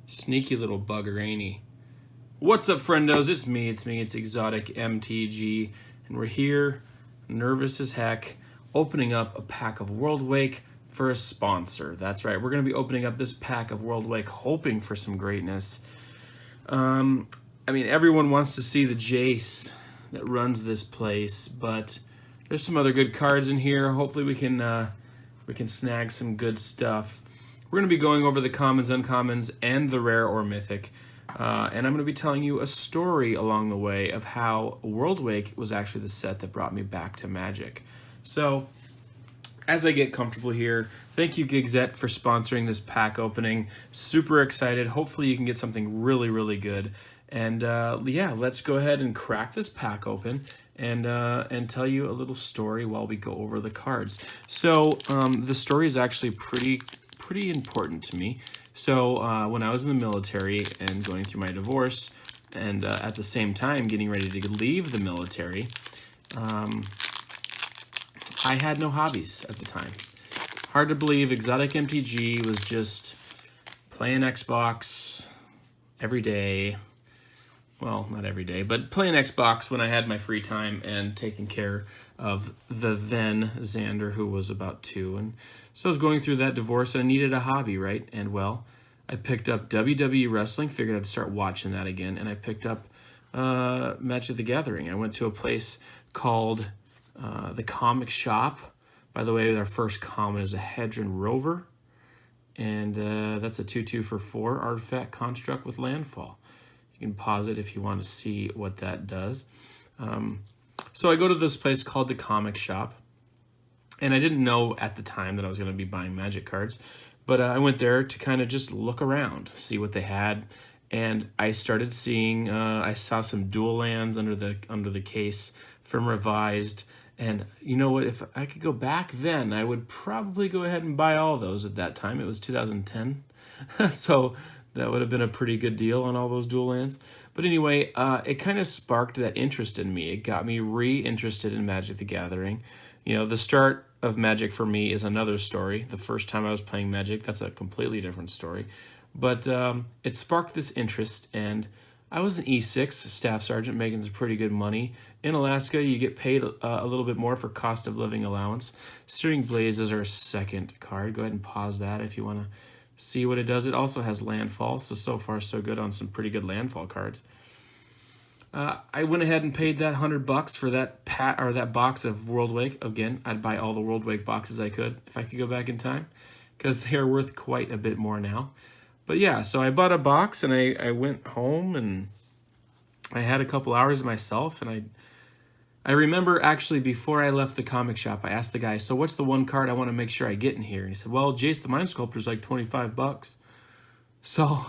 Sneaky little bugger, ain't he? What's up, friendos? It's me, it's Exotic MTG, and we're here, nervous as heck, opening up a pack of Worldwake for a sponsor. That's right, we're going to be opening up this pack of Worldwake, hoping for some greatness. I mean, everyone wants to see the Jace that runs this place, but there's some other good cards in here. Hopefully we can snag some good stuff. We're going to be going over the commons, uncommons, and the rare or mythic. And I'm going to be telling you a story along the way of how Worldwake was actually the set that brought me back to Magic. So, as I get comfortable here, thank you Gigzette for sponsoring this pack opening. Super excited. Hopefully you can get something really, really good. And yeah, let's go ahead and crack this pack open and tell you a little story while we go over the cards. So the story is actually pretty important to me. So when I was in the military and going through my divorce, and at the same time getting ready to leave the military, I had no hobbies at the time. Hard to believe, Exotic MTG was just playing Xbox every day. Well, not every day, but playing Xbox when I had my free time and taking care of the then Xander, who was about 2. And so I was going through that divorce and I needed a hobby, right? And well, I picked up WWE Wrestling, figured I'd start watching that again, and I picked up Magic the Gathering. I went to a place called the Comic Shop. By the way, our first common is a Hedron Rover, and that's a 2/2 for 4 artifact construct with landfall. You can pause it if you want to see what that does. So I go to this place called the Comic Shop, and I didn't know at the time that I was going to be buying Magic cards, but I went there to kind of just look around, see what they had, and I started seeing, I saw some dual lands under the case from Revised, and you know what, if I could go back then, I would probably go ahead and buy all those at that time. It was 2010, so that would have been a pretty good deal on all those dual lands. But anyway, it kind of sparked that interest in me. It got me re-interested in Magic the Gathering. You know, the start of Magic for me is another story. The first time I was playing Magic, that's a completely different story. But it sparked this interest, and I was an E6 staff sergeant making some pretty good money. In Alaska, you get paid a little bit more for cost of living allowance. Searing Blaze is our second card. Go ahead and pause that if you want to see what it does. It also has landfall, so far so good on some pretty good landfall cards. I went ahead and paid that $100 for that box of Worldwake. Again, I'd buy all the Worldwake boxes I could if I could go back in time, because they are worth quite a bit more now. But yeah, so I bought a box and I went home and I had a couple hours myself, and I remember actually before I left the comic shop, I asked the guy, so what's the one card I want to make sure I get in here? And he said, well, Jace the Mind Sculptor is like $25. So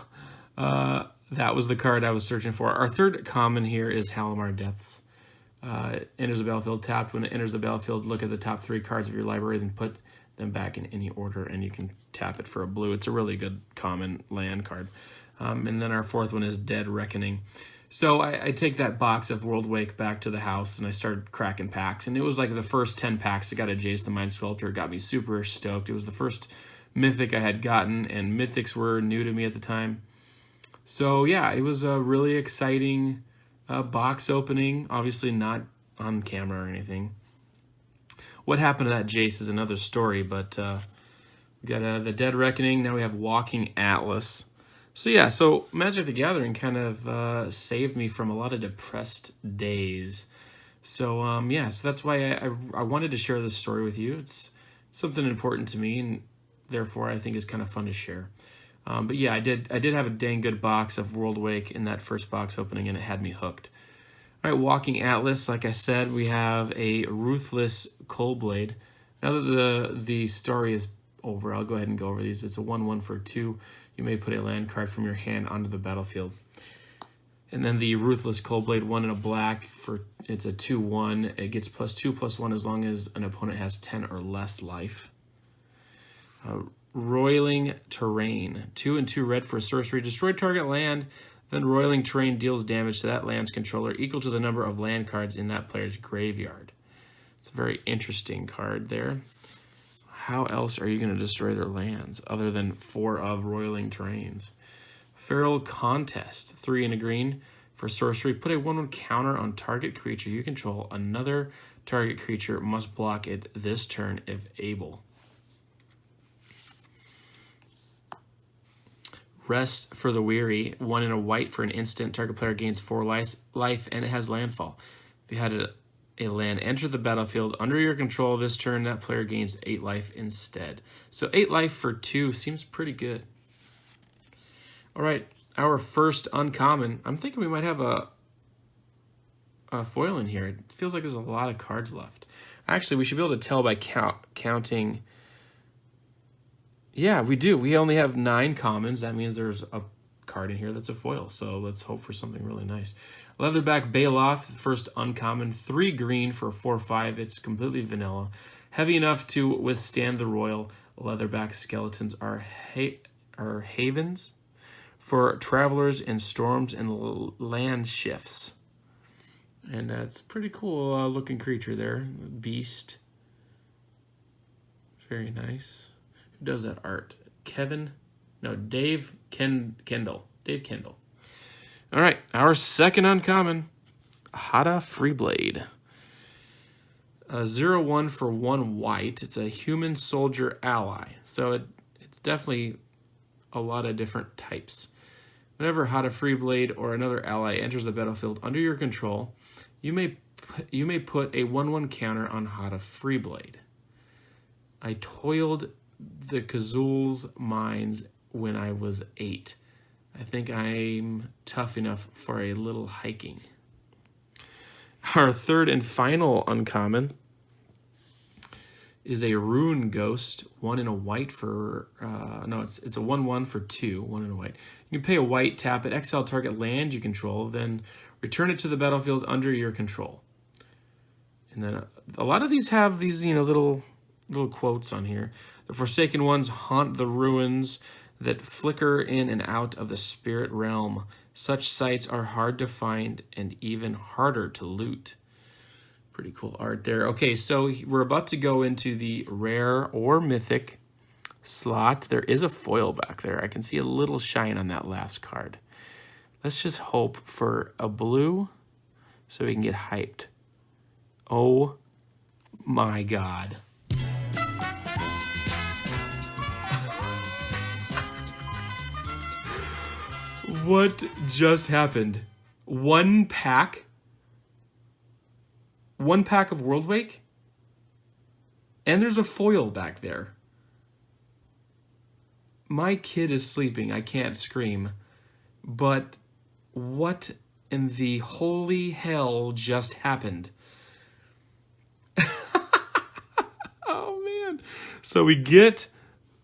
that was the card I was searching for. Our third common here is Halimar Deaths. Enters the battlefield tapped. When it enters the battlefield, look at the top 3 cards of your library, then put them back in any order, and you can tap it for a blue. It's a really good common land card. And then our fourth one is Dead Reckoning. So I take that box of Worldwake back to the house, and I started cracking packs. And it was like the first 10 packs. I got a Jace the Mind Sculptor. It got me super stoked. It was the first Mythic I had gotten, and Mythics were new to me at the time. So yeah, it was a really exciting box opening. Obviously not on camera or anything. What happened to that Jace is another story, but we got the Dead Reckoning. Now we have Walking Atlas. So yeah, so Magic the Gathering kind of saved me from a lot of depressed days. So yeah, so that's why I wanted to share this story with you. It's something important to me, and therefore I think it's kind of fun to share. But yeah, I did have a dang good box of Worldwake in that first box opening, and it had me hooked. All right, Walking Atlas, like I said, we have a Ruthless Coldblade. Now that the story is over, I'll go ahead and go over these. It's a 1/1 for 2. You may put a land card from your hand onto the battlefield. And then the Ruthless Coldblade, 1 in a black, it's a 2/1. It gets +2/+1 as long as an opponent has 10 or less life. Roiling Terrain, 2 and 2 red for a sorcery. Destroy target land, then Roiling Terrain deals damage to that land's controller equal to the number of land cards in that player's graveyard. It's a very interesting card there. How else are you going to destroy their lands other than 4 of Roiling Terrains? Feral Contest, 3 and a green. For sorcery, put a 1/1 counter on target creature you control. Another target creature must block it this turn if able. Rest for the Weary, 1 and a white for an instant. Target player gains 4 life, and it has landfall. If you had a land enter the battlefield under your control this turn, that player gains 8 life instead. So 8 life for 2 seems pretty good. All right, our first uncommon. I'm thinking we might have a foil in here. It feels like there's a lot of cards left. Actually, we should be able to tell by counting. Yeah, we do. We only have 9 commons. That means there's a card in here that's a foil. So let's hope for something really nice. Leatherback Bailoff, first uncommon, 3 green for 4/5. It's completely vanilla. Heavy enough to withstand the royal. Leatherback skeletons are havens for travelers in storms and land shifts. And that's pretty cool looking creature there. Beast. Very nice. Who does that art? Dave Kendall. Dave Kendall. All right, our second uncommon, Hada Freeblade. 0/1 for 1 white. It's a human soldier ally. So it's definitely a lot of different types. Whenever Hada Freeblade or another ally enters the battlefield under your control, you may put a 1/1 counter on Hada Freeblade. I toiled the Kazul's mines when I was 8. I think I'm tough enough for a little hiking. Our third and final uncommon is a Rune Ghost, 1 and a white for, it's a 1/1 for 2, 1 and a white. You can pay a white, tap it, exile target land you control, then return it to the battlefield under your control. And then a lot of these have these, little quotes on here. The Forsaken Ones haunt the ruins that flicker in and out of the spirit realm. Such sites are hard to find and even harder to loot. Pretty cool art there. Okay, so we're about to go into the rare or mythic slot. There is a foil back there. I can see a little shine on that last card. Let's just hope for a blue so we can get hyped. Oh my God. What just happened? One pack of Worldwake? And there's a foil back there. My kid is sleeping. I can't scream. But what in the holy hell just happened? Oh, man. So we get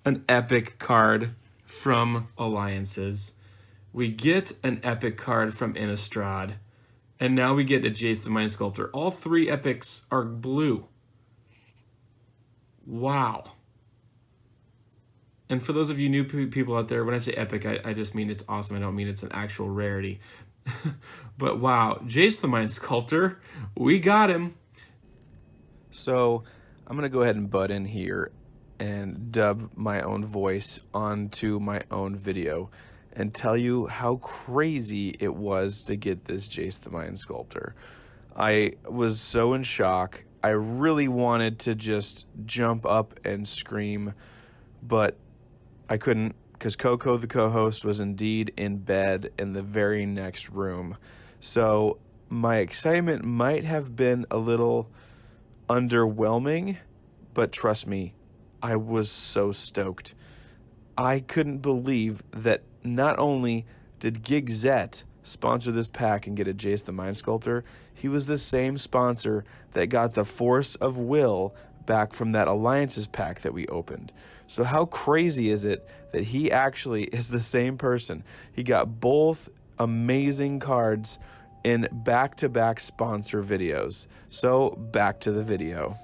an epic card from Alliances. We get an epic card from Innistrad. And now we get a Jace the Mind Sculptor. All 3 epics are blue. Wow. And for those of you new people out there, when I say epic, I just mean it's awesome. I don't mean it's an actual rarity. But wow, Jace the Mind Sculptor, we got him. So I'm going to go ahead and butt in here and dub my own voice onto my own video and tell you how crazy it was to get this Jace the Mind Sculptor. I was so in shock. I really wanted to just jump up and scream, but I couldn't because Coco, the co-host, was indeed in bed in the very next room. So my excitement might have been a little underwhelming, but trust me, I was so stoked. I couldn't believe that not only did Gigzet sponsor this pack and get a Jace the Mind Sculptor, he was the same sponsor that got the Force of Will back from that Alliances pack that we opened. So how crazy is it that he actually is the same person? He got both amazing cards in back-to-back sponsor videos. So back to the video.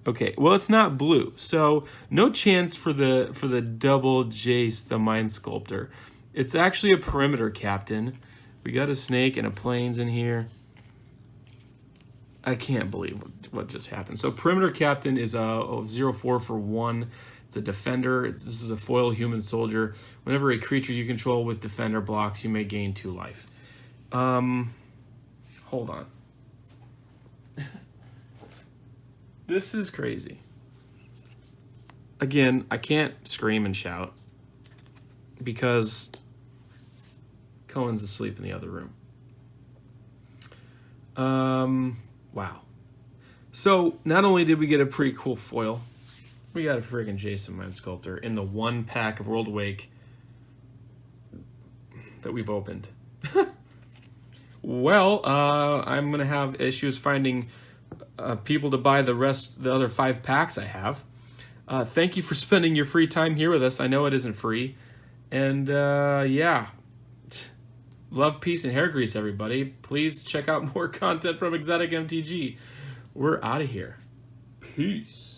Okay, well, it's not blue, so no chance for the double Jace the Mind Sculptor. It's actually a Perimeter Captain. We got a snake and a plains in here. I can't believe what just happened. So Perimeter Captain is a 0/4 for 1. It's It's a defender. This is a foil human soldier. Whenever a creature you control with defender blocks, you may gain 2 life. Hold on. This is crazy. Again, I can't scream and shout because Cohen's asleep in the other room. Wow. So not only did we get a pretty cool foil, we got a friggin' Jason Mind Sculptor in the 1 pack of Worldwake that we've opened. Well, I'm gonna have issues finding people to buy the other 5 packs I have. Thank you for spending your free time here with us. I know it isn't free. And yeah, love, peace, and hair grease, everybody. Please check out more content from Exotic MTG. We're out of here. Peace.